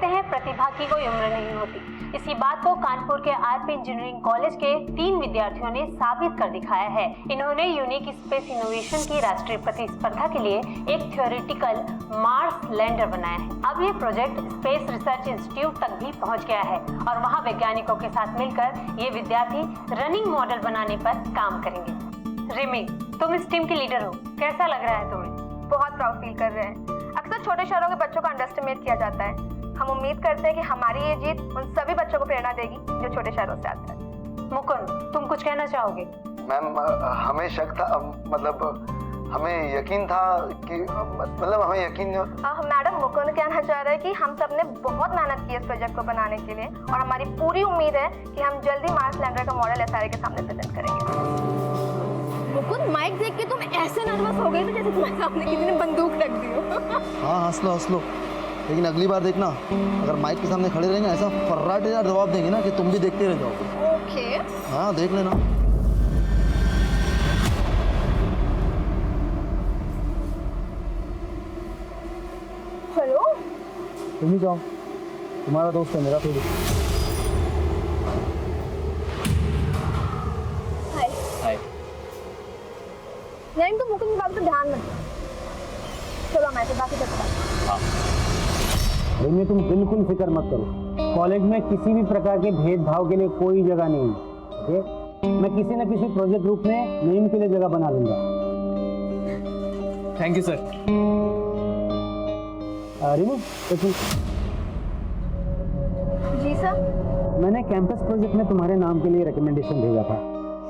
हैं प्रतिभा की कोई उम्र नहीं होती। इसी बात को कानपुर के आरपी इंजीनियरिंग कॉलेज के 3 विद्यार्थियों ने साबित कर दिखाया है। इन्होंने यूनिक स्पेस इनोवेशन की राष्ट्रीय प्रतिस्पर्धा के लिए एक थ्योरेटिकल मार्स लैंडर बनाया है। अब ये प्रोजेक्ट स्पेस रिसर्च इंस्टीट्यूट तक भी पहुंच गया है और वहां वैज्ञानिकों के साथ मिलकर ये विद्यार्थी रनिंग मॉडल बनाने पर काम करेंगे। रिमी, तुम इस टीम की लीडर हो, कैसा लग रहा है तुम्हें? बहुत प्राउड फील कर रहे हैं। अक्सर छोटे शहरों के बच्चों को अंडरएस्टिमेट किया जाता है। हम उम्मीद करते हैं कि हमारी ये जीत उन सभी बच्चों को प्रेरणा देगी जो छोटे शहरों से आते हैं। मुकुंद, तुम कुछ कहना चाहोगे? मैम, हमें शक था, मतलब हमें यकीन था कि हमें यकीन। मैडम, मुकुंद कहना चाह रहे हैं कि हम सब ने बहुत मेहनत की इस प्रोजेक्ट को बनाने के लिए और हमारी पूरी उम्मीद है कि हम जल्दी मार्स लैंडर का मॉडल एसआरए के सामने प्रेजेंट करेंगे। मुकुंद, माइक देख के तुम ऐसे नर्वस हो गए थे जैसे तुम्हारे सामने किसी ने बंदूक रख दी हो। हाँ, हंस लो, लेकिन अगली बार देखना, अगर माइक के सामने खड़े रहेंगे ऐसा फर्राटेदार जवाब देंगे ना कि तुम भी देखते रह जाओगे। ओके। हाँ, देख लेना। हेलो, तुम ही जाओ, तुम्हारा दोस्त है मेरा थोड़ी। हाय। नहीं, तो मुकुंद की बात पे ध्यान मत दो। चलो मैं तो बाकी करता हूँ। में तुम बिल्कुल फिक्र मत करो, कॉलेज में किसी भी प्रकार के भेदभाव के लिए कोई जगह नहीं है। ओके, मैं किसी न किसी प्रोजेक्ट ग्रुप में नेम के लिए जगह बना लूंगा। Thank you sir. Rimu, ji sir. मैंने कैंपस प्रोजेक्ट में तुम्हारे नाम के लिए रिकमेंडेशन भेजा था।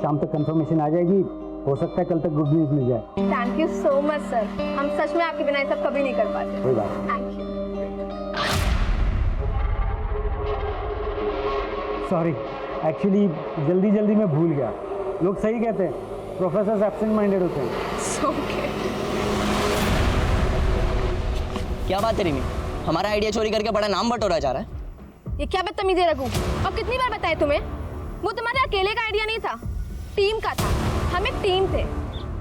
शाम तक कंफर्मेशन आ जाएगी, हो सकता है कल तक गुड न्यूज मिल जाए। Thank you so much sir, हम सच में आपके बिना ये सब कभी नहीं कर पाते। कोई बात नहीं। Thank you. सॉरी, एक्चुअली जल्दी में भूल गया। लोग सही कहते हैं, प्रोफेसर एब्सेंट माइंडेड होते हैं। ओके। क्या बात है रिमी, हमारा आइडिया चोरी करके बड़ा नाम बटोरा जा रहा है। ये क्या बदतमीजी रघु, अब कितनी बार बताए तुम्हें, वो तुम्हारे अकेले का आइडिया नहीं था, टीम का था। हम एक टीम थे,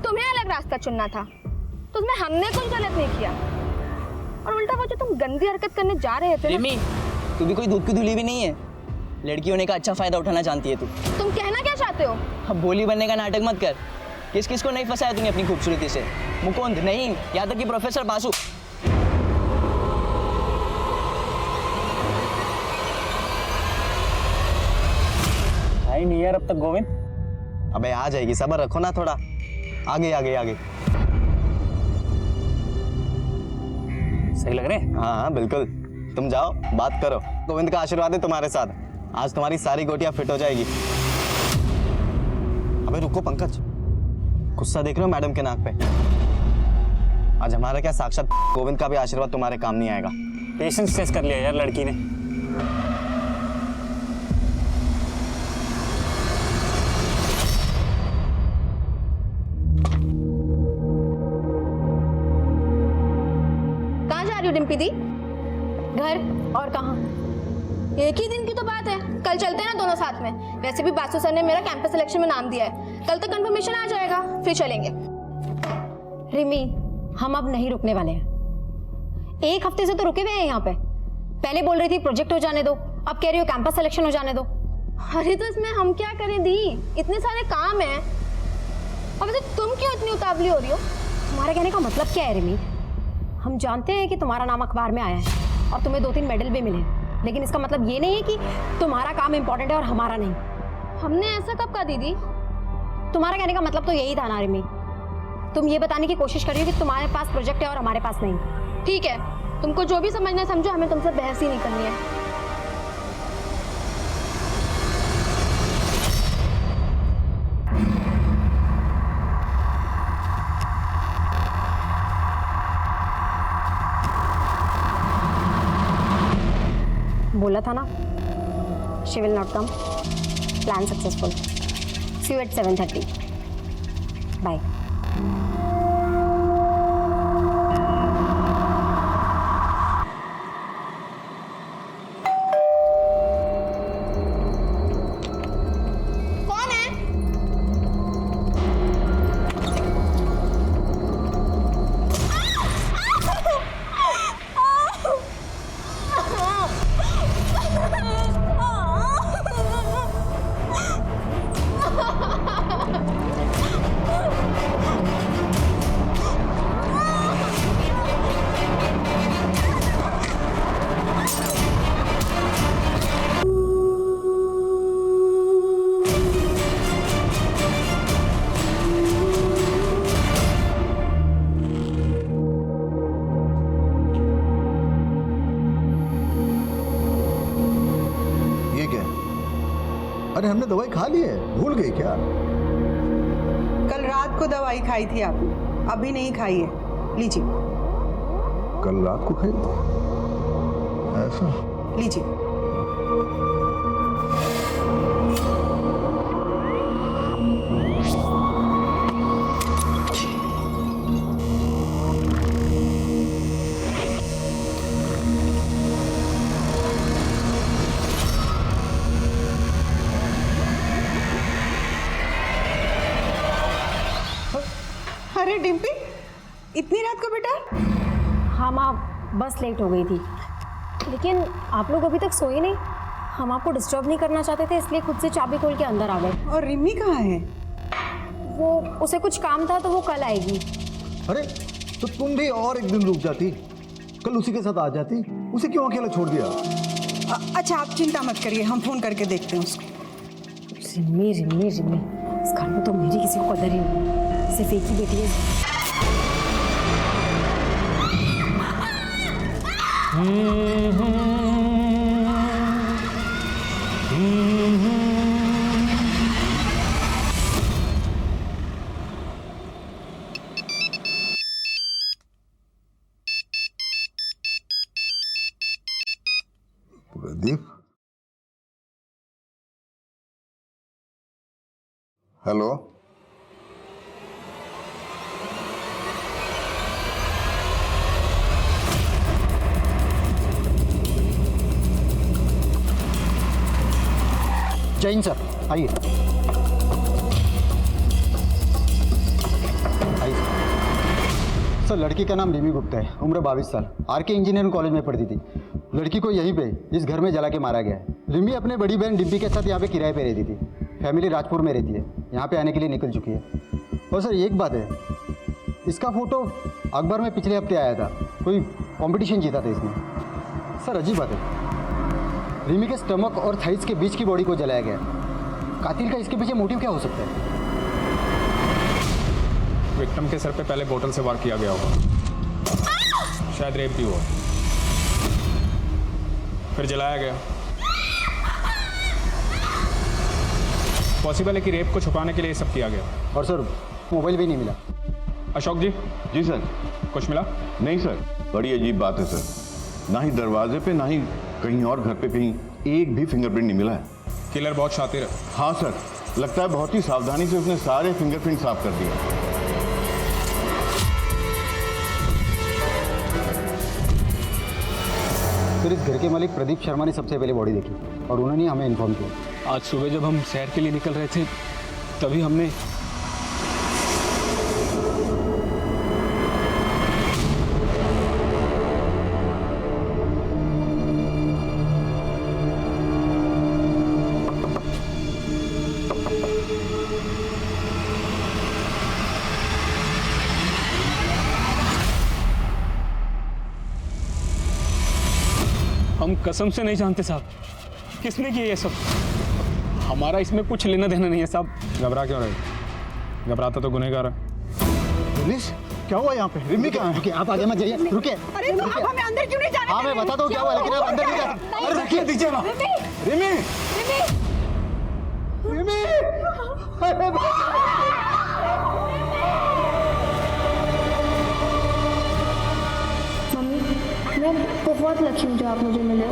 तुम्हें अलग रास्ता चुनना था, तो उसमें हमने कुछ गलत नहीं किया। और उल्टा वो जो तुम गंदी हरकत करने जा रहे थे। रिमी, तू भी कोई दूध की धुली भी नहीं है, लड़की होने का अच्छा फायदा उठाना जानती है तू। तुम कहना क्या चाहते हो? अब बोली बनने का नाटक मत कर। किस किस को नहीं फंसाया तूने अपनी खूबसूरती से? मुकुंद नहीं, यहाँ तक कि प्रोफेसर बासु। आई नहीं यार अब तक गोविंद। अबे आ जाएगी, सब्र रखो ना थोड़ा। आगे। सही लग रहे हैं? हाँ, बिल्कुल। तुम जाओ, बात करो। गोविंद का आशीर्वाद है तुम्हारे साथ, आज तुम्हारी सारी गोटियां फिट हो जाएगी। अबे रुको पंकज, गुस्सा देख रहे हो मैडम के नाक पे? आज हमारा क्या, साक्षात गोविंद का भी आशीर्वाद तुम्हारे काम नहीं आएगा। पेशेंस टेस्ट कर लिया यार लड़की ने। कहाँ जा रही हो डिम्पी दी? घर, और कहाँ? एक ही दिन की तो बात है, कल चलते हैं ना दोनों साथ में। वैसे भी बासु सर ने मेरा कैंपस सिलेक्शन में नाम दिया है, कल तक कंफर्मेशन आ जाएगा, फिर चलेंगे। रिमी, हम अब नहीं रुकने वाले हैं। एक हफ्ते से तो रुके हुए हैं यहाँ पे। पहले बोल रही थी प्रोजेक्ट हो जाने दो, अब कह रही हो कैंपस सिलेक्शन हो जाने दो। अरे तो इसमें हम क्या करें दी, इतने सारे काम हैं। अब तो तुम क्यों इतनी उतावली हो रही हो? तुम्हारे कहने का मतलब क्या है रिमी? हम जानते हैं कि तुम्हारा नाम अखबार में आया है और तुम्हें 2-3 मेडल भी मिले, लेकिन इसका मतलब ये नहीं है कि तुम्हारा काम इम्पोर्टेंट है और हमारा नहीं। हमने ऐसा कब कहा दीदी? तुम्हारा कहने का मतलब तो यही था ना रिमी। तुम ये बताने की कोशिश कर रही हो कि तुम्हारे पास प्रोजेक्ट है और हमारे पास नहीं। ठीक है, तुमको जो भी समझना है समझो, हमें तुमसे बहस ही नहीं करनी है। बोला था ना, she will not come. Plan successful. See you at 7:30। Bye. कौन है? अरे हमने दवाई खा ली है, भूल गई क्या? कल रात को दवाई खाई थी आपने, अभी नहीं खाई है, लीजिए। कल रात को खाई थी? ऐसा? लीजिए। अरे डिम्पी, इतनी रात को बेटा? हाँ माँ, बस लेट हो गई थी, लेकिन आप लोग अभी तक सोए नहीं। हम आपको डिस्टर्ब नहीं करना चाहते थे, इसलिए खुद से चाबी खोल के अंदर आ गए। और रिमी कहाँ है? वो उसे कुछ काम था तो वो कल आएगी। अरे तो तुम भी और एक दिन रुक जाती, कल उसी के साथ आ जाती। उसे क्यों अकेला छोड़ दिया? अच्छा आप चिंता मत करिए, हम फोन करके देखते हैं उसको। रिमी रिमी रिमी, इस घर में तो मेरी किसी को कदर ही नहीं, सिर्फ एक ही बेटी है। प्रदीप, हेलो। जैन सर, आइए। सर, लड़की का नाम रिमी गुप्ता है, उम्र 22 साल, आरके इंजीनियरिंग कॉलेज में पढ़ती थी। लड़की को यहीं पे इस घर में जला के मारा गया है। रिमी अपने बड़ी बहन डिम्पी के साथ यहाँ पे किराए पे रहती थी। फैमिली राजपुर में रहती है, यहाँ पे आने के लिए निकल चुकी है। और सर एक बात है, इसका फोटो अखबार में पिछले हफ्ते आया था, कोई कॉम्पिटिशन जीता था इसने। सर अजीब बात है, रिमी के स्टमक और थाइस के बीच की बॉडी को जलाया गया। कातिल का इसके पीछे मोटिव क्या हो सकता है? विक्टिम के सर पे पहले बोतल से वार किया गया होगा, शायद रेप भी हुआ, फिर जलाया गया। पॉसिबल है कि रेप को छुपाने के लिए ये सब किया गया। और सर मोबाइल भी नहीं मिला। अशोक जी, जी सर। कुछ मिला? नहीं सर, बड़ी अजीब बात है सर, ना ही दरवाजे पे ना ही कहीं और घर पे कहीं एक भी फिंगरप्रिंट नहीं मिला है। किलर बहुत शातिर है। हाँ सर, लगता है बहुत ही सावधानी से उसने सारे फिंगरप्रिंट साफ कर दिया। सर इस घर के मालिक प्रदीप शर्मा ने सबसे पहले बॉडी देखी और उन्होंने हमें इन्फॉर्म किया। आज सुबह जब हम सैर के लिए निकल रहे थे तभी हमने हम कसम से नहीं जानते साहब, किसने किया ये सब। हमारा इसमें कुछ लेना देना नहीं है साहब। घबरा क्यों रहे? घबराता तो गुनहगार है। पुलिस, क्या हुआ यहाँ पे? रिमी कहाँ है? रुकिए, आप आगे मत जाइए, रुकिए। अरे आप हमें अंदर क्यों नहीं जाने? हाँ मैं बताता हूँ क्या हुआ, लेकिन आप अंदर नहीं जा। अरे रुकिए, दीजिए ना। रिमी, रिमी, अरे मम्मी, मैं बहुत लकी हूँ जो आप मुझे मिले।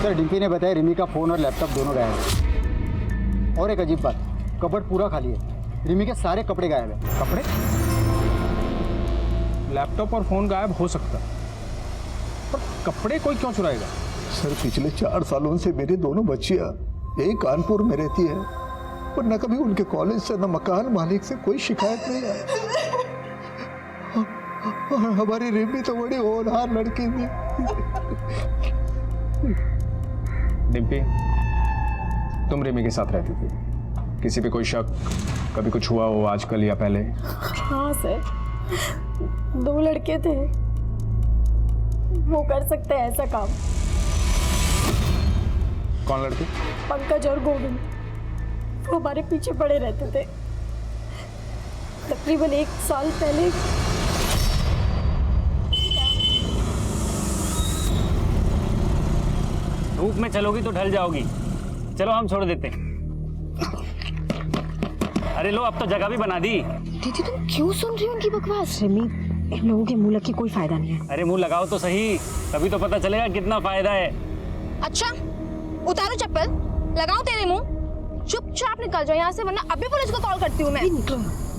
सर डिम्पी ने बताया रिमी का फ़ोन और लैपटॉप दोनों गायब है। और एक अजीब बात, कपबोर्ड पूरा खाली है, रिमी के सारे कपड़े गायब है। कपड़े? लैपटॉप और फोन गायब हो सकता, पर कपड़े कोई क्यों चुराएगा? सर पिछले 4 सालों से मेरी दोनों बच्चियां एक कानपुर में रहती है, पर न कभी उनके कॉलेज से न मकान मालिक से कोई शिकायत नहीं आई। और हमारी रिमी तो बड़ी होनहार लड़की थी। डिम्पी, तुम रिमी के साथ रहती थी, किसी पे कोई शक, कभी कुछ हुआ हो आजकल या पहले? हाँ सर, 2 लड़के थे, वो कर सकते हैं ऐसा काम। कौन लड़के? पंकज और गोविंद, वो हमारे पीछे पड़े रहते थे। तकरीबन 1 साल पहले में चलोगी तो ढल जाओगी। चलो हम छोड़ देते हैं। अरे लो, अब तो जगह भी बना दी। दीदी तुम क्यों सुन रही हो उनकी बकवास? रिमी, इन लोगों के मुंह लग के कोई फायदा नहीं है। अरे मुंह लगाओ तो सही, तभी तो पता चलेगा कितना फायदा है। अच्छा, उतारो चप्पल, लगाओ तेरे मुंह। चुपचाप निकल जाओ यहाँ से, वरना अभी पुलिस को कॉल करती हूँ मैं।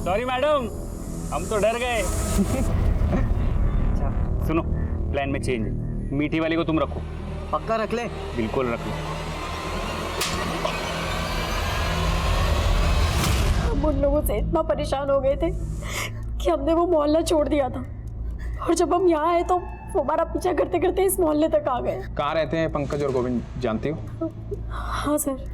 सॉरी मैडम, हम तो डर गए। अच्छा सुनो, प्लान में चेंज है। मीठी वाली को तुम रखो। पक्का रख ले? बिल्कुल रख लो। हम उन लोगों से इतना परेशान हो गए थे कि हमने वो मोहल्ला छोड़ दिया था, और जब हम यहाँ आए तो वो हमारा पीछा करते करते इस मोहल्ले तक आ गए। कहाँ रहते हैं पंकज और गोविंद, जानती हो? हाँ सर।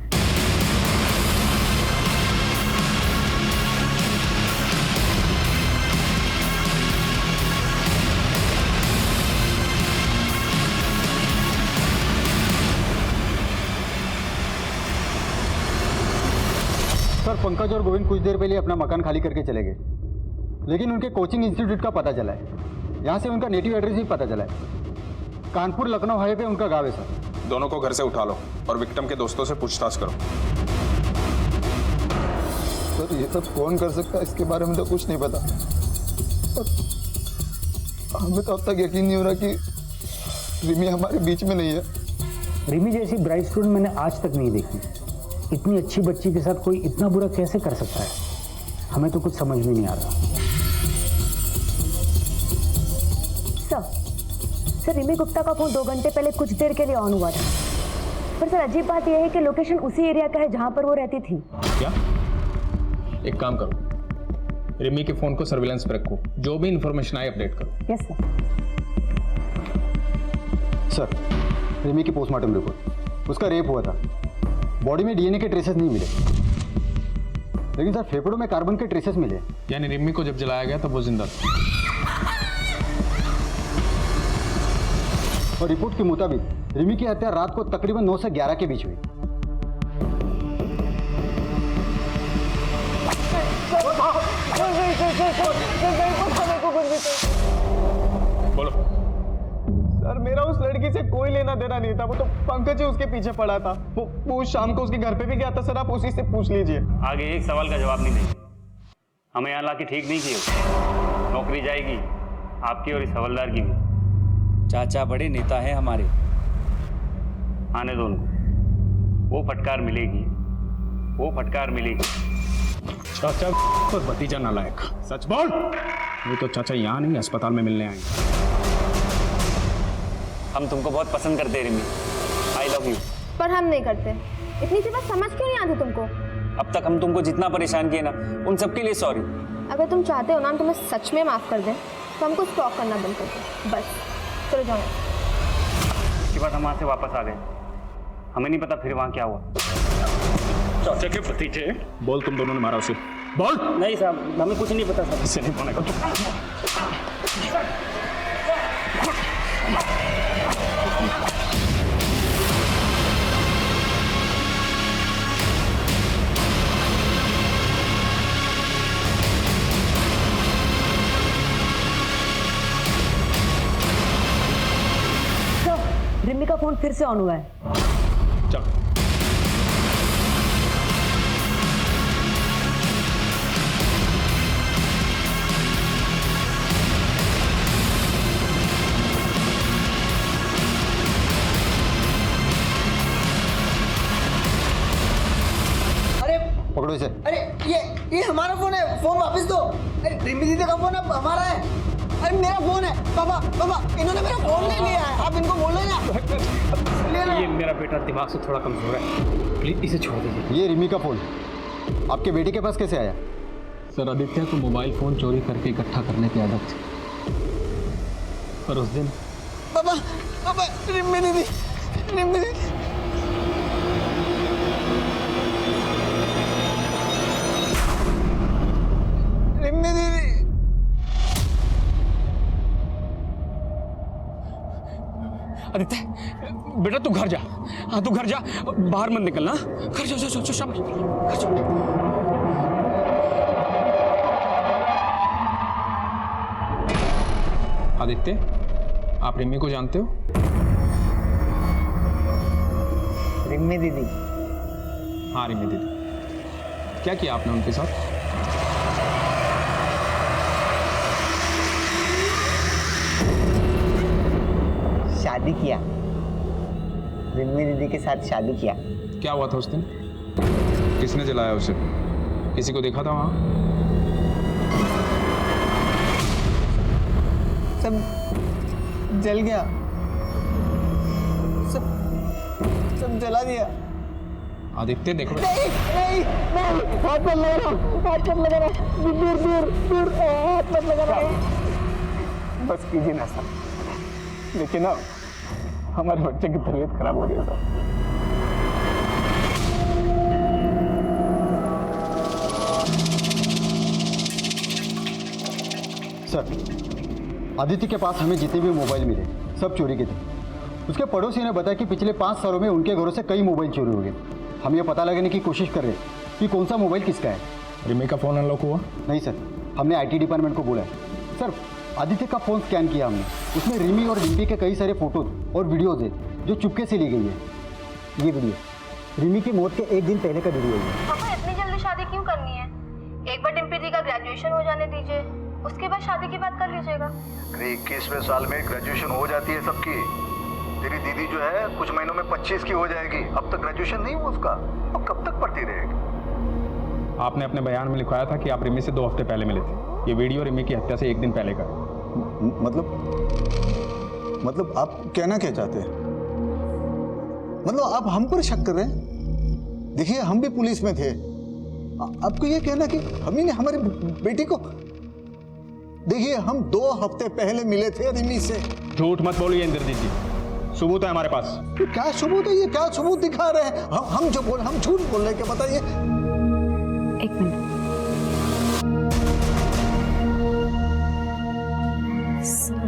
सर पंकज और गोविंद कुछ देर पहले अपना मकान खाली करके चले गए, लेकिन उनके कोचिंग इंस्टीट्यूट का पता चला है। यहाँ से उनका नेटिव एड्रेस भी पता चला है। कानपुर लखनऊ हाईवे पे उनका गाँव है सर। दोनों को घर से उठा लो और विक्टिम के दोस्तों से पूछताछ करो। सर ये सब कौन कर सकता है, इसके बारे में तो कुछ नहीं पता। हमें तो अब तक यकीन नहीं हो रहा कि रिमी हमारे बीच में नहीं है। रिमी जैसी ब्राइट स्टूडेंट मैंने आज तक नहीं देखी। इतनी अच्छी बच्ची के साथ कोई इतना बुरा कैसे कर सकता है? हमें तो कुछ समझ में नहीं आ रहा। सर रिमी गुप्ता का फोन 2 घंटे पहले कुछ देर के लिए ऑन हुआ था, पर सर अजीब बात यह है कि लोकेशन उसी एरिया का है जहां पर वो रहती थी। क्या? एक काम करो, रिमी के फोन को सर्विलांस पे रखो, जो भी इंफॉर्मेशन आए अपडेट करो। Yes sir. सर रिमी की पोस्टमार्टम रिपोर्ट, उसका रेप हुआ था। बॉडी में डीएनए के ट्रेसेस नहीं मिले, लेकिन सर फेफड़ों में कार्बन के ट्रेसेस मिले। यानी रिमी को जब जलाया गया तब वो जिंदा था। और रिपोर्ट के मुताबिक रिमी की हत्या रात को तकरीबन 9 से 11 के बीच हुई। बोलो। सर मेरा उस लड़की से कोई लेना देना नहीं था, वो तो पंकज ही उसके पीछे पड़ा था। वो शाम को उसके घर पे भी गया था सर, आप उसी से पूछ लीजिए। आगे एक सवाल का जवाब नहीं देंगे। हमें यहाँ लाके ठीक नहीं किए। नौकरी जाएगी आपकी और इस हवलदार की भी। चाचा बड़े नेता हैं हमारे। आने दो उनको, वो फटकार मिलेगी, वो फटकार मिलेगी। चाचा तो भतीजा नालायक, सच बोल। वो तो चाचा यहाँ नहीं अस्पताल में मिलने आएंगे। हम तुमको बहुत पसंद करते हैं रिमी, आई लव यू। पर हम नहीं करते। इतनी सी बात समझ क्यों नहीं आती तुमको? अब तक हम तुमको जितना परेशान किए ना, उन सबके लिए सॉरी। अगर तुम चाहते हो ना हम तुम्हें सच में माफ कर दें, तो हमको स्टॉक करना बंद कर दो बस। चलो जाओ। उसके बाद हम वहाँ से वापस आ गए। हमें नहीं पता फिर वहाँ क्या हुआ। चाचा के भतीजे। बोल, तुम दोनों ने मारा उसे, बोल। नहीं साहब, हमें कुछ नहीं पता साहब। इससे नहीं बोलेगा तू। रिमी का फोन फिर से ऑन हुआ है। चल। अरे पकड़ो इसे। अरे ये हमारा फोन है, फोन वापस दो। अरे रिमी दीदी का फोन अब हमारा है। अरे मेरा फोन है। पापा पापा इन्होंने मेरा फोन ले लिया है, आप इनको बोलो ना। ये मेरा बेटा दिमाग से थोड़ा कमजोर है, प्लीज इसे छोड़ दीजिए। ये रिमी का फोन आपके बेटे के पास कैसे आया? सर आदित्य को मोबाइल फोन चोरी करके इकट्ठा करने की आदत थी, पर उस दिन पापा पापा रिमी दीदी, रिमी दीदी। रिमी दीदी। आदित्य बेटा तू घर जा। हाँ तू घर जा, बाहर मत निकलना। घर जा, जा, जा, शाबाश, घर जा। आदित्य, आप रिमी को जानते हो? रिम्मी दीदी। हाँ रिमी दीदी, क्या किया आपने उनके साथ? शादी किया, रिम्मी दीदी के साथ शादी किया। क्या हुआ था उस दिन? किसने जलाया उसे? किसी को देखा था वहाँ? सब जल गया, सब जला दिया। आदित्य देखो। नहीं नहीं नहीं, हाथ मत लगा रहा, हाथ मत लगा रहा, दूर दूर दूर, हाथ मत लगा रहा। बस कीजिए ना सर, देखिए ना हमारे बच्चे की तबीयत खराब हो गई सर। सर, आदित्य के पास हमें जितने भी मोबाइल मिले सब चोरी के थे। उसके पड़ोसी ने बताया कि पिछले 5 सालों में उनके घरों से कई मोबाइल चोरी हो गए। हम ये पता लगाने की कोशिश कर रहे हैं कि कौन सा मोबाइल किसका है। रिमी का फ़ोन अनलॉक हुआ? नहीं सर, हमने आईटी डिपार्टमेंट को बोला है। सर, आदित्य का फ़ोन स्कैन किया हमने, उसमें रिमी और डिम्पी के कई सारे फोटोज और वीडियोज है जो चुपके से ली गई है। ये वीडियो रिमी की मौत के 1 दिन पहले का वीडियो है। पापा इतनी जल्दी शादी क्यों करनी है? एक बार डिम्पी दी का ग्रेजुएशन हो जाने दीजिए, उसके बाद शादी की बात कर लीजिएगा। अरे 21वें साल में ग्रेजुएशन हो जाती है सबकी। तेरी दीदी जो है कुछ महीनों में 25 की हो जाएगी। अब तक ग्रेजुएशन नहीं हुआ उसका, अब कब तक पढ़ती रहेगी? आपने अपने बयान में लिखवाया था कि आप रिमी से 2 हफ्ते पहले मिले थे। ये वीडियो रिमी की हत्या से 1 दिन पहले का है। मतलब आप कहना क्या चाहते हैं? मतलब आप हम पर शक कर रहे हैं? देखिए हम भी पुलिस में थे। आपको ये कहना कि हम ही ने हमारी बेटी को, देखिए हम 2 हफ्ते पहले मिले थे रिमी से। झूठ मत बोलिए इंद्रजीत जी, सबूत है हमारे पास। तो क्या सबूत है? ये क्या सबूत दिखा रहे हैं? हम जो बोल, हम झूठ बोल रहे हैं क्या? बताइए। 1 मिनट। सर,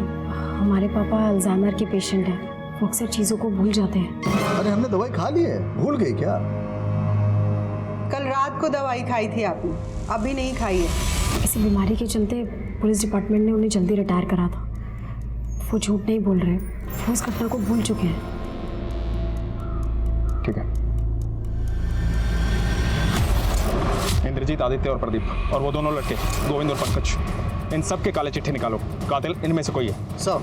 हमारे पापा अल्जाइमर के पेशेंट हैं, वो अक्सर चीज़ों को भूल जाते हैं। अरे हमने दवाई खा ली है, भूल गई क्या? कल रात को दवाई खाई थी आपने, अभी नहीं खाई है। इसी बीमारी के चलते पुलिस डिपार्टमेंट ने उन्हें जल्दी रिटायर करा था। वो झूठ नहीं बोल रहे, वो इस घटना को भूल चुके हैं। ठीक है। इंद्रजीत, आदित्य और प्रदीप और वो दोनों लड़के गोविंद और पंकज, इन सब के काले चिट्ठे निकालो। कातिल इनमें से कोई है। सब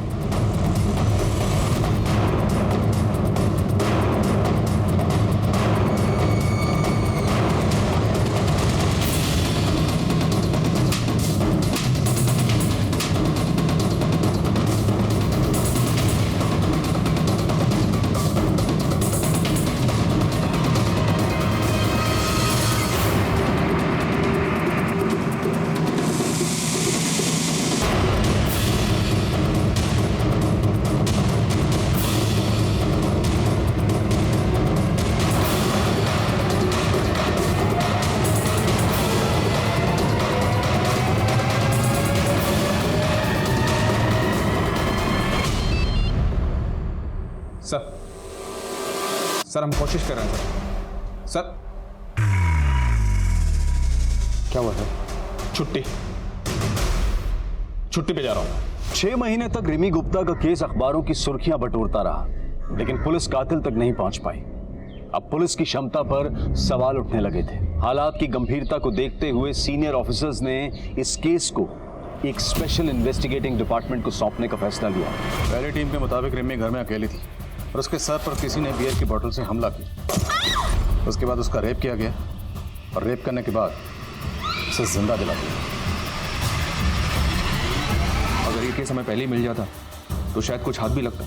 सर हम कोशिश कर रहे हैं सर। क्या हुआ सर? छुट्टी पे जा रहा हूं। 6 महीने तक रिमी गुप्ता का केस अखबारों की सुर्खियां बटोरता रहा, लेकिन पुलिस कातिल तक नहीं पहुंच पाई। अब पुलिस की क्षमता पर सवाल उठने लगे थे। हालात की गंभीरता को देखते हुए सीनियर ऑफिसर्स ने इस केस को एक स्पेशल इन्वेस्टिगेटिंग डिपार्टमेंट को सौंपने का फैसला लिया। पहली टीम के मुताबिक रिमी घर में अकेली थी और उसके सर पर किसी ने बियर की बोतल से हमला किया। उसके बाद उसका रेप किया गया और रेप करने के बाद उसे जिंदा जला दिया। अगर ये केस हमें पहले ही मिल जाता तो शायद कुछ हाथ भी लगता।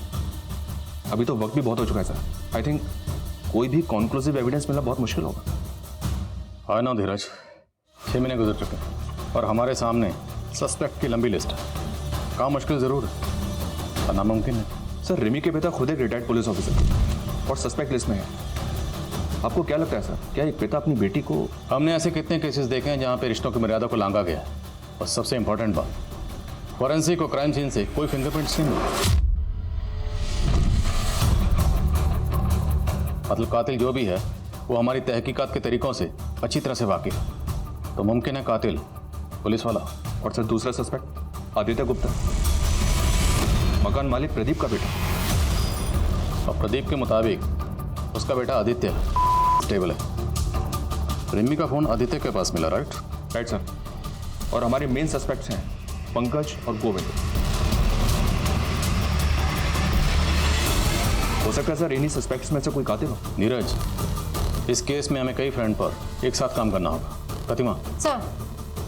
अभी तो वक्त भी बहुत हो चुका है सर। आई थिंक कोई भी कॉन्क्लूसिव एविडेंस मिलना बहुत मुश्किल होगा। हाँ ना धीरज, 6 महीने गुजर चुके हैं और हमारे सामने सस्पेक्ट की लंबी लिस्ट है। काम मुश्किल जरूर है और नामुमकिन है। सर, रिमी के पिता खुद एक रिटायर्ड पुलिस ऑफिसर और सस्पेक्ट लिस्ट में है। आपको क्या लगता है सर, क्या एक पिता अपनी बेटी को? हमने ऐसे कितने केसेस देखे हैं जहाँ पे रिश्तों की मर्यादा को लांघा गया है। और सबसे इंपॉर्टेंट बात, फॉरेंसिक और क्राइम सीन से कोई फिंगरप्रिंट्स नहीं मिले। मतलब कातिल जो भी है वो हमारी तहकीकात के तरीकों से अच्छी तरह से वाकिफ है, तो मुमकिन है कातिल पुलिस वाला। और सर दूसरा सस्पेक्ट आदित्य गुप्ता, मकान मालिक प्रदीप का बेटा। और प्रदीप के मुताबिक उसका बेटा आदित्य स्टेबल है। रिमी का फोन आदित्य के पास मिला, राइट? Right sir. और हमारे मेन सस्पेक्ट्स हैं पंकज और गोविंद। हो सकता है सर इन्हीं सस्पेक्ट्स में से कोई कातिल हो। नीरज, इस केस में हमें कई फ्रेंड पर एक साथ काम करना होगा। प्रतिमा सर,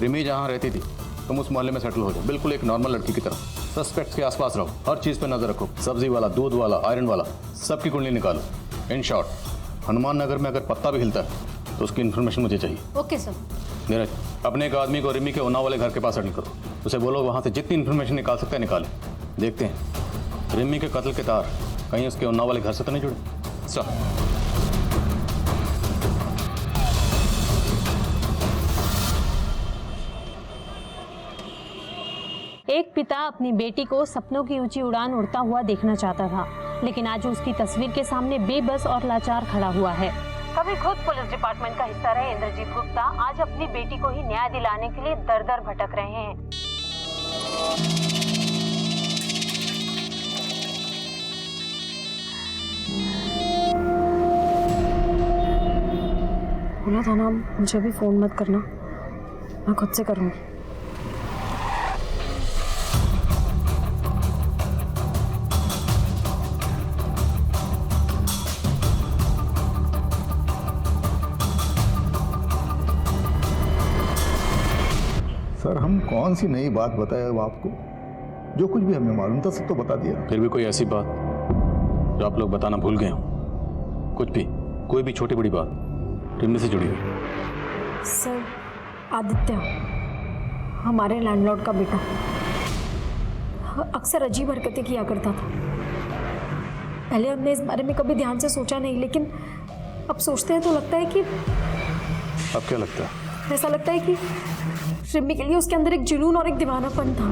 रिमी जहाँ रहती थी तुम उस मोहल्ले में सेटल हो जाओ, बिल्कुल एक नॉर्मल लड़की की तरह। सस्पेक्ट्स के आसपास रहो, हर चीज़ पे नजर रखो, सब्जी वाला, दूध वाला, आयरन वाला, सबकी कुंडली निकालो। इन शॉर्ट, हनुमान नगर में अगर पत्ता भी हिलता है तो उसकी इन्फॉर्मेशन मुझे चाहिए। Okay sir. नीरज, अपने एक आदमी को रिमी के उन्नाव वाले घर के पास सेटल करो। उसे बोलो वहाँ से जितनी इन्फॉर्मेशन निकाल सकते हैं निकाले। देखते हैं रिमी के कत्ल के तार कहीं उसके उन्नाव वाले घर से तो नहीं जुड़े। सर एक पिता अपनी बेटी को सपनों की ऊंची उड़ान उड़ता हुआ देखना चाहता था, लेकिन आज उसकी तस्वीर के सामने बेबस और लाचार खड़ा हुआ है। कभी खुद पुलिस डिपार्टमेंट का हिस्सा रहे इंद्रजीत गुप्ता आज अपनी बेटी को ही न्याय दिलाने के लिए दर दर भटक रहे हैं। बोला था ना मुझे भी फोन मत करना, मैं खुद से करूंगी। सर, हम कौन सी नई बात बताए अब आपको? जो कुछ भी हमें मालूम था सब तो बता दिया। फिर भी कोई ऐसी बात जो आप लोग बताना भूल गए हो? कुछ भी, कोई भी छोटी बड़ी बात रिमी से जुड़ी हुई? सर, आदित्य हमारे लैंडलॉर्ड का बेटा अक्सर अजीब हरकतें किया करता था। पहले हमने इस बारे में कभी ध्यान से सोचा नहीं, लेकिन अब सोचते हैं तो लगता है कि अब क्या लगता है? ऐसा लगता है कि रिमी के लिए उसके अंदर एक जुनून और एक दीवानापन था।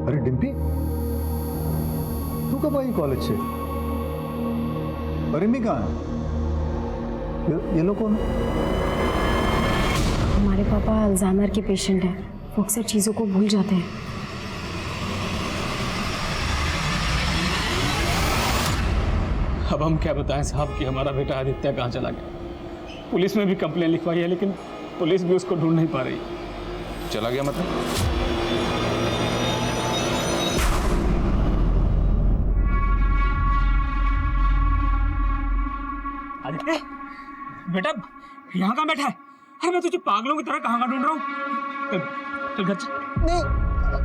अरे डिम्पी, तू कब आई कॉलेज से? रिमी कहाँ है? ये लोग कौन है? हमारे पापा अल्जाइमर के पेशेंट हैं, वो अक्सर चीज़ों को भूल जाते हैं। अब हम क्या बताएं साहब कि हमारा बेटा आदित्य कहाँ चला गया। पुलिस में भी कंप्लेन लिखवाई है, लेकिन पुलिस भी उसको ढूंढ नहीं पा रही। चला गया मतलब? आदित्य बेटा यहाँ कहाँ बैठा है? अरे मैं तुझे पागलों की तरह कहाँ ढूंढ रहा हूँ। चल घर चल। नहीं,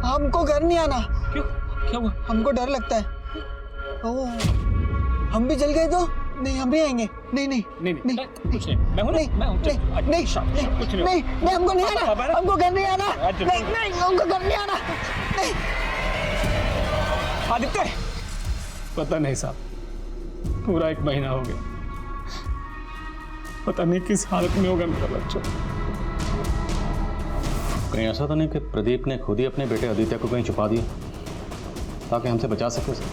हमको घर नहीं आना। क्यों? क्या हुआ? हमको डर लगता है। ओह, हम भी जल गए तो? नहीं, हम भी आएंगे। नहीं नहीं नहीं नहीं कुछ नहीं, मैं हूं, नहीं मैं हूं। नहीं नहीं कुछ नहीं, नहीं नहीं, हमको नहीं आना, हमको घर नहीं आना। नहीं नहीं, हमको घर नहीं आना। नहीं आदित्य, पता नहीं साहब, पूरा 1 महीना हो गया, पता नहीं किस हालत में होगा मेरा बच्चा। कहीं ऐसा तो नहीं कि प्रदीप ने खुद ही अपने बेटे आदित्य को कहीं छुपा दिया ताकि हमसे बचा सके उसे?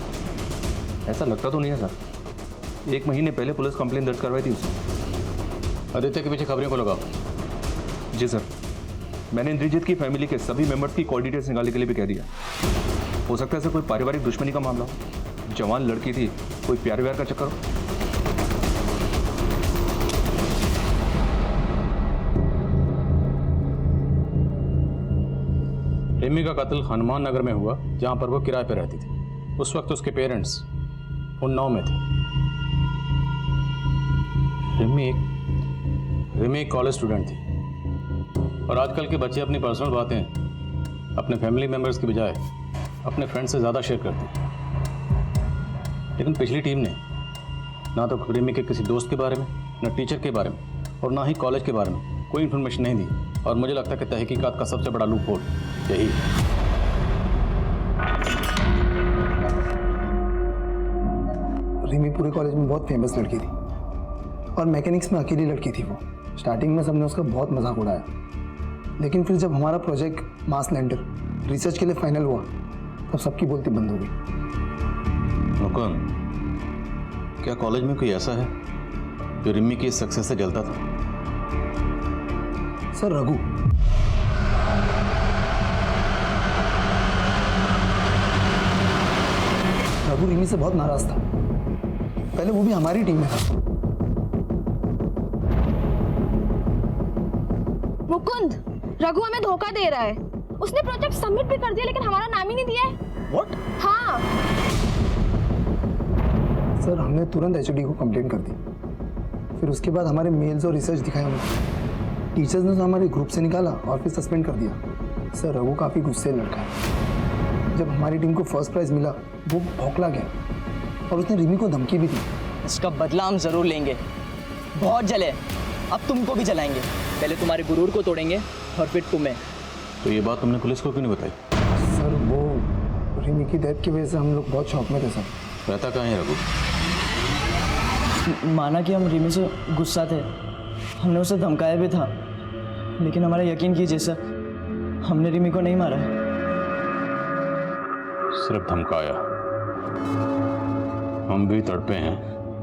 ऐसा लगता तो नहीं है सर। 1 महीने पहले पुलिस कंप्लेन दर्ज करवाई थी उसे। आदित्य के पीछे खबरों को लगाओ। जी सर, मैंने इंद्रजीत की फैमिली के सभी मेंबर्स की कॉल डिटेल्स निकालने के लिए भी कह दिया। हो सकता है सर कोई पारिवारिक दुश्मनी का मामला हो, जवान लड़की थी, कोई प्यार व्यार का चक्कर हो। रिमी का कत्ल हनुमान नगर में हुआ, जहां पर वो किराए पर रहती थी। उस वक्त उसके पेरेंट्स उन्नाव में थे। रिमी एक कॉलेज स्टूडेंट थी, और आजकल के बच्चे अपनी पर्सनल बातें अपने फैमिली मेम्बर्स की बजाय अपने फ्रेंड्स से ज़्यादा शेयर करते हैं। लेकिन पिछली टीम ने ना तो रिमी के किसी दोस्त के बारे में, ना टीचर के बारे में, और ना ही कॉलेज के बारे में कोई इन्फॉर्मेशन नहीं दी। और मुझे लगता है कि तहकीकात का सबसे बड़ा लूप होल यही है। रिमी पूरे कॉलेज में बहुत फेमस लड़की थी, और मैकेनिक्स में अकेली लड़की थी वो। स्टार्टिंग में सबने उसका बहुत मजाक उड़ाया, लेकिन फिर जब हमारा प्रोजेक्ट मार्स लैंडर रिसर्च के लिए फाइनल हुआ, तब सबकी बोलती बंद हो गई। मुकुंद, क्या कॉलेज में कोई ऐसा है जो रिमी की सक्सेस से जलता था? सर, रघु। रघु रिमी से बहुत नाराज था। पहले वो भी हमारी टीम में था। मुकुंद, रघु हमें धोखा दे रहा है। उसने प्रोजेक्ट सबमिट भी कर दिया लेकिन हमारा नाम ही नहीं दिया है। What? हाँ। सर हमने तुरंत एचओडी को कंप्लेंट कर दी। फिर उसके बाद हमारे मेल्स और रिसर्च दिखाया हमको। टीचर्स ने तो हमारे ग्रुप से निकाला और फिर सस्पेंड कर दिया। सर रघु काफ़ी गुस्से लड़का है। जब हमारी टीम को फर्स्ट प्राइज मिला वो भौंकला गया और उसने रिमी को धमकी भी दी। इसका बदला हम जरूर लेंगे। बहुत जले, अब तुमको भी जलाएंगे। पहले तुम्हारे गुरूर को तोड़ेंगे और फिर तुम्हें। तो ये बात तुमने पुलिस को क्यों नहीं बताई? सर वो रिमी की डेथ की वजह से हम लोग बहुत शौक में थे सर। रहता कहाँ है रघु? माना कि हम रिमी से गुस्सा थे, हमने उसे धमकाया भी था, लेकिन हमारा यकीन कीजिए सर, हमने रिमी को नहीं मारा। सिर्फ धमकाया। हम भी तड़पे हैं,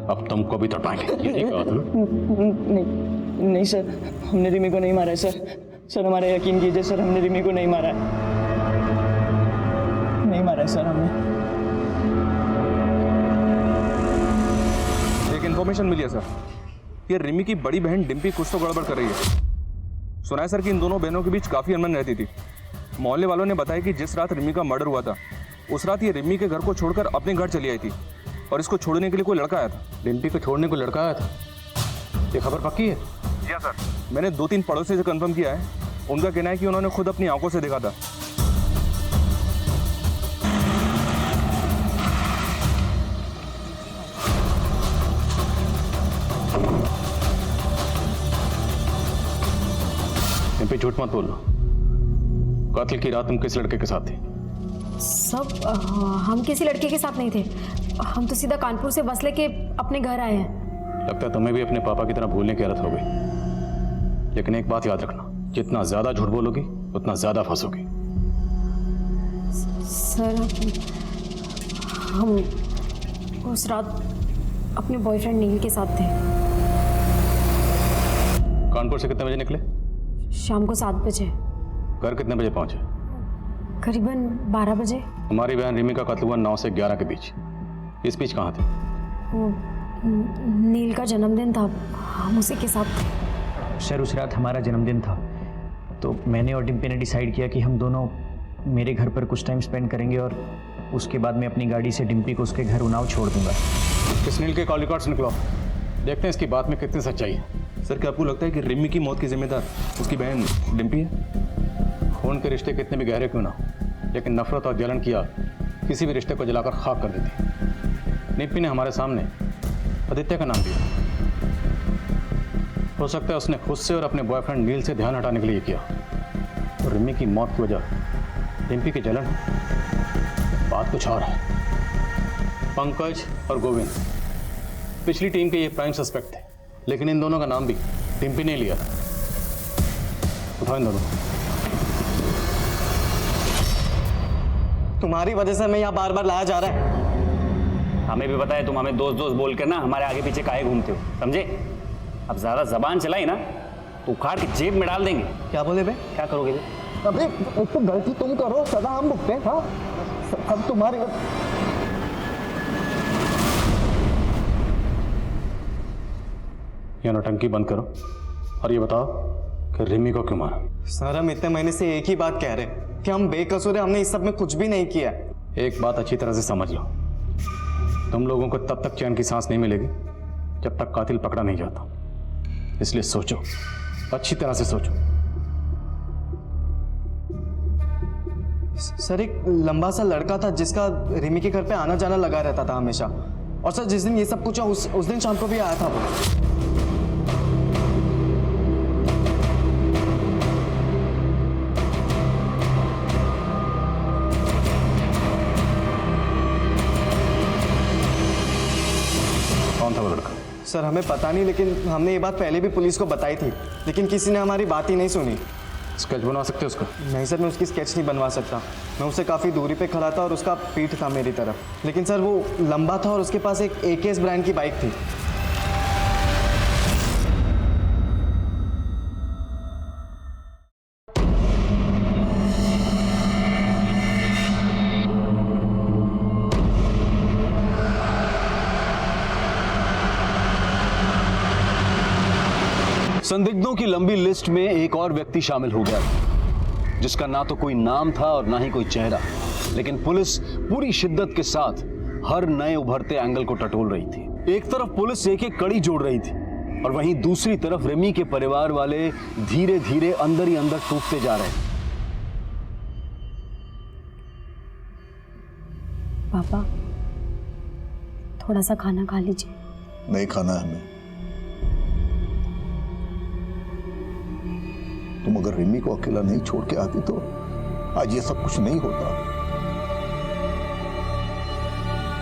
अब तुमको भी तड़पाएंगे। ये कहा था? नहीं सर, हमने रिमी को नहीं मारा है सर। सर हमारा यकीन कीजिए सर, हमने रिमी को नहीं मारा है। नहीं मारा है सर हमने। एक इन्फॉर्मेशन मिली है सर, ये रिमी की बड़ी बहन डिम्पी कुछ तो गड़बड़ कर रही है। सुना है सर कि इन दोनों बहनों के बीच काफ़ी अनबन रहती थी। मोहल्ले वालों ने बताया कि जिस रात रिमी का मर्डर हुआ था उस रात ये रिमी के घर को छोड़कर अपने घर चली आई थी और इसको छोड़ने के लिए कोई लड़का आया था। डिम्पी को छोड़ने को लड़का आया था? ये खबर पक्की है? जी हाँ सर, मैंने 2-3 पड़ोसी से कंफर्म किया है। उनका कहना है कि उन्होंने खुद अपनी आंखों से देखा था। डिम्पी झूठ मत बोलो। कातिल की रात तुम किस लड़के के साथ थे? सब हम किसी लड़के के साथ नहीं थे। हम तो सीधा कानपुर से बस लेके अपने घर आए हैं। लगता है तुम्हें भी अपने पापा की तरह भूलने की आदत हो गई। लेकिन एक बात याद रखना, जितना ज्यादा झूठ बोलोगी उतना ज्यादा फंसोगी। सर हम उस रात अपने बॉयफ्रेंड नील के साथ थे। कानपुर से कितने बजे निकले? शाम को 7 बजे। घर कितने बजे पहुंचे? करीबन 12 बजे। हमारी बहन रिमी का कत्ल हुआ 9 से 11 के बीच। इस बीच कहाँ थे? वो नील का जन्मदिन था, हम उसी के साथ थे। सर उस रात हमारा जन्मदिन था, तो मैंने और डिम्पी ने डिसाइड किया कि हम दोनों मेरे घर पर कुछ टाइम स्पेंड करेंगे और उसके बाद मैं अपनी गाड़ी से डिम्पी को उसके घर उन्नाव छोड़ दूंगा। किस नील के कॉल रिकॉर्ड्स निकलो, देखते हैं इसकी बात में कितनी सच्चाई है। सर क्या आपको लगता है कि रिमी की मौत की जिम्मेदार उसकी बहन डिम्पी है? खून के रिश्ते कितने भी गहरे क्यों ना, लेकिन नफरत और जलन की आग किसी भी रिश्ते को जलाकर खाक कर देती। डिम्पी ने हमारे सामने आदित्य का नाम दिया। हो सकता है उसने खुद से और अपने बॉयफ्रेंड नील से ध्यान हटाने के लिए किया। और रिमी की मौत की वजह डिम्पी की जलन, बात कुछ और है। पंकज और गोविंद पिछली टीम के ये प्राइम सस्पेक्ट थे, लेकिन इन दोनों का नाम भी डिम्पी ने लिया था। उठाओ इन दोनों। तुम्हारी वजह से हमें यहाँ बार बार लाया जा रहा है। हमें भी पता है तुम हमें दोस्त दोस्त बोल कर ना हमारे आगे पीछे काहे घूमते हो, समझे? अब ज्यादा जबान चलाई ना तो उखाड़ के जेब में डाल देंगे। क्या बोले बे? क्या करोगे बे? अबे एक तो गलती तुम करो, सदा हम भुगते हैं। हाँ अब तुम्हारी ये नौटंकी बंद करो और ये बताओ कि रिमी को क्यों मारा? सर हम इतने महीने से एक ही बात कह रहे हैं कि हम बेकसूर हैं, हमने इस सब में कुछ भी नहीं किया। एक बात अच्छी तरह से समझ लो, तुम लोगों को तब तक चैन की सांस नहीं मिलेगी जब तक कातिल पकड़ा नहीं जाता। इसलिए सोचो, अच्छी तरह से सोचो। सर एक लंबा सा लड़का था जिसका रिमी के घर पे आना जाना लगा रहता था हमेशा। और सर जिस दिन ये सब कुछ उस दिन शाम को भी आया था वो। कौन था वो लड़का? सर हमें पता नहीं, लेकिन हमने ये बात पहले भी पुलिस को बताई थी, लेकिन किसी ने हमारी बात ही नहीं सुनी। स्केच बनवा सकते हो उसका? नहीं सर मैं उसकी स्केच नहीं बनवा सकता। मैं उससे काफ़ी दूरी पे खड़ा था और उसका पीठ था मेरी तरफ। लेकिन सर वो लंबा था और उसके पास एक AKS ब्रांड की बाइक थी। संदिग्धों की लंबी लिस्ट में एक और व्यक्ति शामिल हो गया था, जिसका ना तो कोई नाम था और ना ही कोई चेहरा, लेकिन पुलिस पूरी शिद्दत के साथ हर नए उभरते एंगल को टटोल रही थी। एक तरफ पुलिस एक एक कड़ी जोड़ रही थी और वहीं दूसरी तरफ रिमी के परिवार वाले धीरे धीरे अंदर ही अंदर टूटते जा रहे थे। पापा थोड़ा सा खाना खा लीजिए। नहीं खाना है हमें। तुम अगर रिमी को अकेला नहीं छोड़ के आती तो आज ये सब कुछ नहीं होता,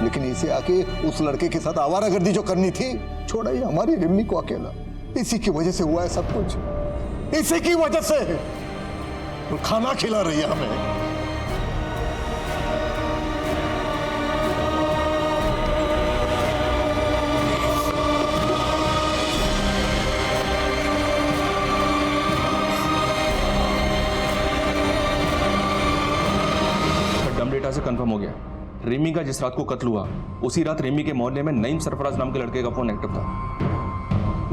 लेकिन इसे आके उस लड़के के साथ आवारागर्दी जो करनी थी छोड़ा ही हमारी रिमी को अकेला। इसी की वजह से हुआ है सब कुछ, इसी की वजह से। वो खाना खिला रही है हमें। डेटा से कंफर्म हो गया, रिमी का जिस रात को कत्ल हुआ उसी रात रिमी के मोहल्ले में नईम सरफराज नाम के लड़के का फोन एक्टिव था।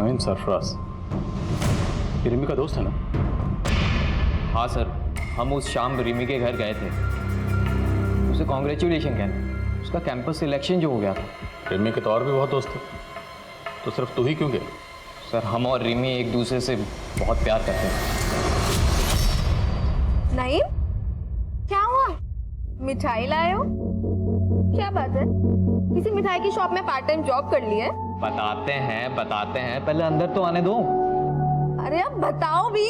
नईम सरफराज ये रिमी का दोस्त है ना? हाँ सर, हम उस शाम रिमी के घर गए थे, उसे कॉन्ग्रेचुलेशन कहने, उसका कैंपस सिलेक्शन जो हो गया था। रिमी के तो और भी बहुत दोस्त थे, तो सिर्फ तू ही क्यों गया? सर हम और रिमी एक दूसरे से बहुत प्यार करते हैं। नईम, क्या हुआ? मिठाई लाए हो? क्या बात है? किसी मिठाई की शॉप में पार्ट टाइम जॉब कर ली है? बताते हैं, पहले अंदर तो आने दो। अरे अब बताओ भी।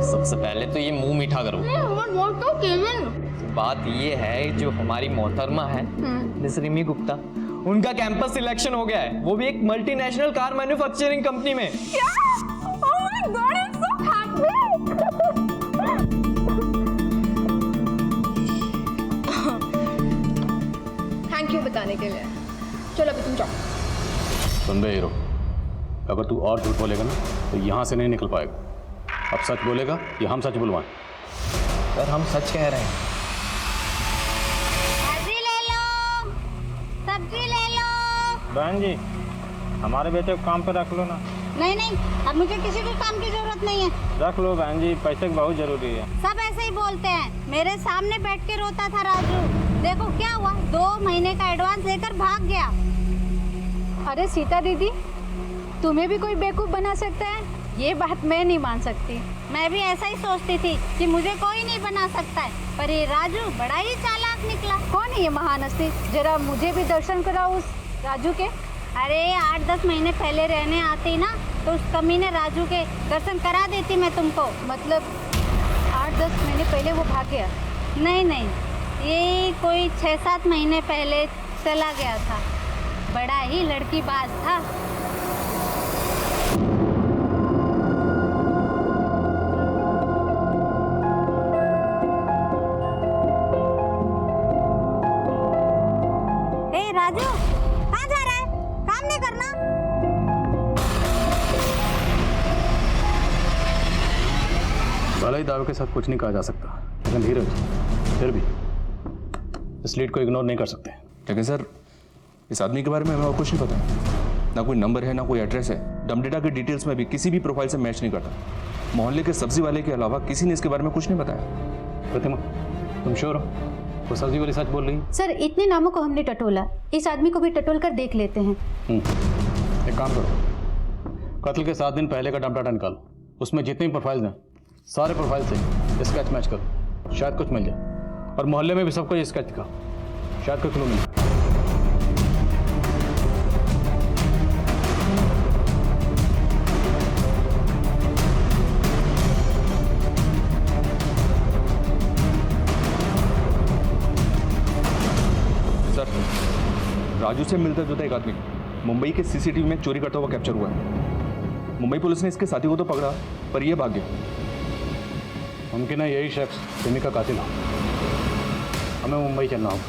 सबसे पहले तो ये मुंह मीठा करो। बात ये है, जो हमारी मोहतरमा है मिस रिमी गुप्ता, उनका कैंपस सिलेक्शन हो गया है, वो भी एक मल्टीनेशनल कार मैन्युफैक्चरिंग कंपनी में। क्या? Oh my God, I'm so happy. Thank you बताने के लिए। चलो अभी तुम जाओ। सुन बे हीरो, अगर तू और झूठ बोलेगा ना तो यहाँ से नहीं निकल पाएगा। अब सच बोलेगा या हम सच बुलवाएं? सर हम सच कह रहे हैं। सब्जी ले लो, सब्जी ले लो। बहन जी, हमारे बेटे को काम पे रख लो ना। नहीं नहीं, अब मुझे किसी भी काम की जरूरत नहीं है। रख लो बहन जी, पैसे की बहुत जरूरी है। सब ऐसे ही बोलते हैं। मेरे सामने बैठ के रोता था राजू, देखो क्या हुआ, 2 महीने का एडवांस लेकर भाग गया। अरे सीता दीदी, तुम्हें भी कोई बेवकूफ बना सकता है, ये बात मैं नहीं मान सकती। मैं भी ऐसा ही सोचती थी कि मुझे कोई नहीं बना सकता है, पर ये राजू बड़ा ही चालाक निकला। कौन है ये महान हस्ती? जरा मुझे भी दर्शन कराओ उस राजू के। अरे 8-10 महीने पहले रहने आती ना तो उस कमीने राजू के दर्शन करा देती मैं तुमको। मतलब 8-10 महीने पहले वो भाग गया? नहीं नहीं, ये कोई 6-7 महीने पहले चला गया था। बड़ा ही लड़कीबाज था। ए राजू, कहाँ जा रहा है? काम नहीं करना? भले ही दावे के साथ कुछ नहीं कहा जा सकता, लेकिन धीरज, फिर भी इस लीड को इग्नोर नहीं कर सकते। लेकिन सर, इस आदमी के बारे में हमें और कुछ नहीं पता, ना कोई नंबर है ना कोई एड्रेस है। डम डेटा के डिटेल्स में भी किसी भी प्रोफाइल से मैच नहीं करता। मोहल्ले के सब्जी वाले के अलावा किसी ने इसके बारे में कुछ नहीं बताया। प्रतिमा, तुम श्योर हो वो सब्जी वाली सच बोल रही है? सर इतने नामों को हमने टटोला, इस आदमी को भी टटोल कर देख लेते हैं। एक काम करो, कत्ल के 7 दिन पहले का डम डाटा निकालो, उसमें जितने भी प्रोफाइल्स हैं सारे प्रोफाइल से स्केच मैच करो, शायद कुछ मिल जाए। और मोहल्ले में भी सबको ये स्केच दिखाओ, शायद कोई क्लू मिले। राजू से मिलता जुलता एक आदमी मुंबई के सीसीटीवी में चोरी करता हुआ कैप्चर हुआ है। मुंबई पुलिस ने इसके साथी को तो पकड़ा, पर यह भाग गया। मुमकिन है यही शख्स रिमी का कातिल हो। हमें मुंबई चलना होगा।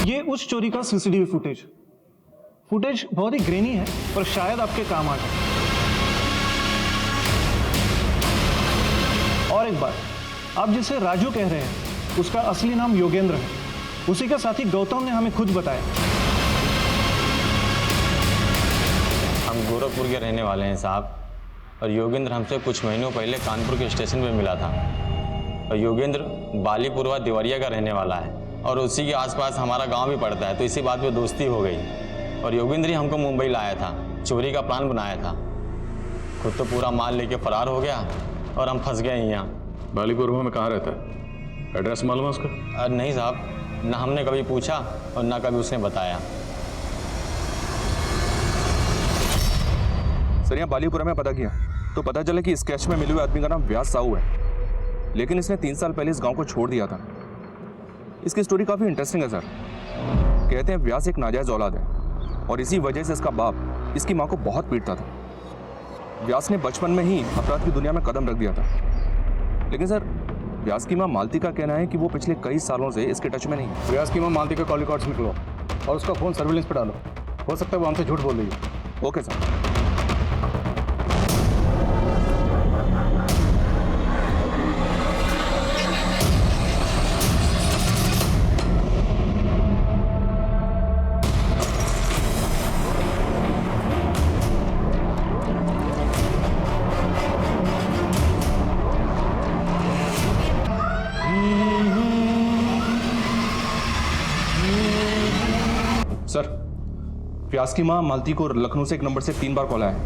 ये उस चोरी का सीसीटीवी फुटेज बहुत ही ग्रेनी है, पर शायद आपके काम आ जाए। और एक बात, आप जिसे राजू कह रहे हैं उसका असली नाम योगेंद्र है। उसी का साथी गौतम ने हमें खुद बताया। गोरखपुर के रहने वाले हैं साहब, और योगेंद्र हमसे कुछ महीनों पहले कानपुर के स्टेशन पे मिला था। और योगेंद्र बालीपुरवा देवरिया का रहने वाला है और उसी के आसपास हमारा गांव भी पड़ता है, तो इसी बात पे दोस्ती हो गई। और योगेंद्र ही हमको मुंबई लाया था, चोरी का प्लान बनाया था। खुद तो पूरा माल लेके फरार हो गया और हम फंस गए यहाँ। बालीपुरवा में कहाँ रहता है? एड्रेस मालूम है उसका? नहीं साहब, ना हमने कभी पूछा और ना कभी उसने बताया। सर यहाँ बालीपुरा में पता किया तो पता चला कि स्केच में मिले हुए आदमी का नाम व्यास साहू है, लेकिन इसने 3 साल पहले इस गांव को छोड़ दिया था। इसकी स्टोरी काफ़ी इंटरेस्टिंग है सर। कहते हैं व्यास एक नाजायज़ औलाद है और इसी वजह से इसका बाप इसकी माँ को बहुत पीटता था। व्यास ने बचपन में ही अपराध की दुनिया में कदम रख दिया था। लेकिन सर व्यास की माँ मालती का कहना है कि वो पिछले कई सालों से इसके टच में नहीं है। व्यास की माँ मालती का कॉल रिकॉर्ड्स निकलो और उसका फ़ोन सर्विलेंस पे डालो। हो सकता है वो हमसे झूठ बोल रही है। Okay sir. सर व्यास की माँ मालती को लखनऊ से एक नंबर से 3 बार कॉल आया है।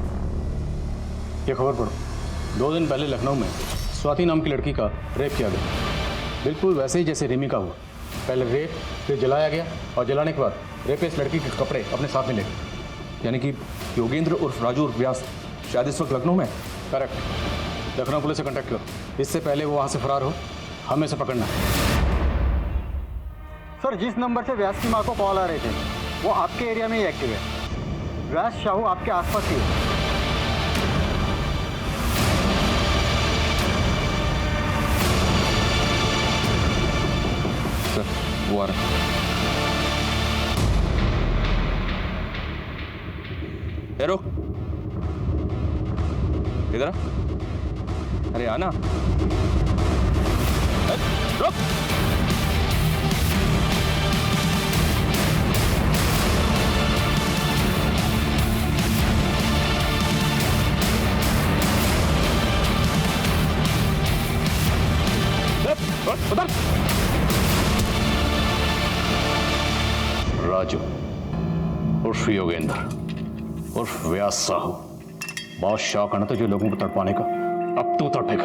ये खबर पढ़ो। 2 दिन पहले लखनऊ में स्वाति नाम की लड़की का रेप किया गया, बिल्कुल वैसे ही जैसे रिमी का हुआ। पहले रेप, फिर जलाया गया और जलाने के बाद रेपिस्ट लड़की के कपड़े अपने साथ में ले गए। यानी कि योगेंद्र उर्फ राजू उर्फ व्यास शायद इस वक्त लखनऊ में। करेक्ट। लखनऊ पुलिस से कांटेक्ट करो, इससे पहले वो वहाँ से फरार हो, हमें से पकड़ना है। सर जिस नंबर से व्यास की माँ को कॉल आ रहे थे वो आपके एरिया में ही एक्टिव है। व्यास साहू आपके आसपास ही है। सर वो आ रहा है। हेरो इधर आ। अरे आना। रुक। उधर। राजू उर्फ योगेंद्र उर्फ व्यास साहू, बहुत शौक है ना तुझे लोगों को तड़पाने का। अब तू तड़पेगा।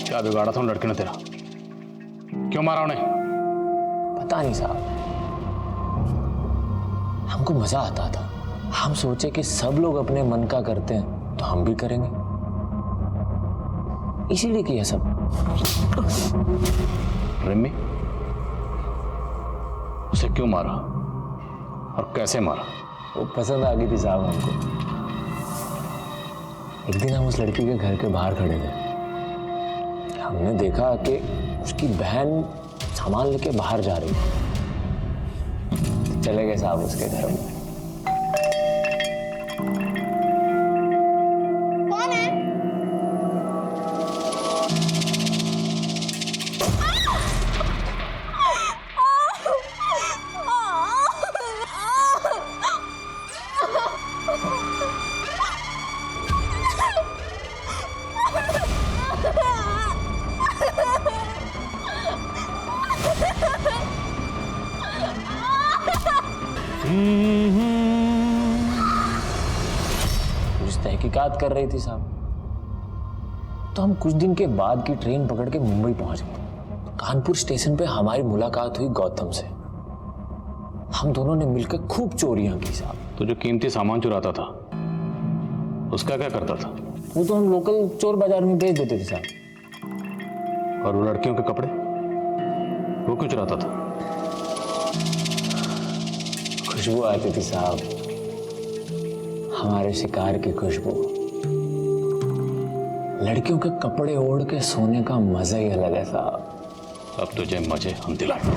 क्या बिगाड़ा था उन लड़के ने तेरा? क्यों मारा उन्हें? पता नहीं साहब, हमको मजा आता था। हम सोचे कि सब लोग अपने मन का करते हैं तो हम भी करेंगे, इसीलिए किया सब। रिमी, उसे क्यों मारा और कैसे मारा? वो पसंद आ गई थी साहब हमको। एक दिन हम उस लड़की के घर के बाहर खड़े थे, हमने देखा कि उसकी बहन सामान लेके बाहर जा रही थी। चले गए साहब उसके घर में। कौन है? पुलिस तहकीकात कर रही थी साहब, तो हम कुछ दिन के बाद की ट्रेन पकड़ के मुंबई पहुंच गए। कानपुर स्टेशन पे हमारी मुलाकात हुई गौतम से। हम दोनों ने मिलकर खूब चोरियां की साहब। तो जो कीमती सामान चुराता था उसका क्या करता था? वो तो हम लोकल चोर बाजार में बेच देते थे साहब। और वो लड़कियों के कपड़े वो क्यों चुराता था? खुशबू आती थी साहब, हमारे शिकार की खुशबू। लड़कियों के कपड़े ओढ़ के सोने का मजा ही अलग है साहब। अब तुझे मजे हम दिलाएंगे।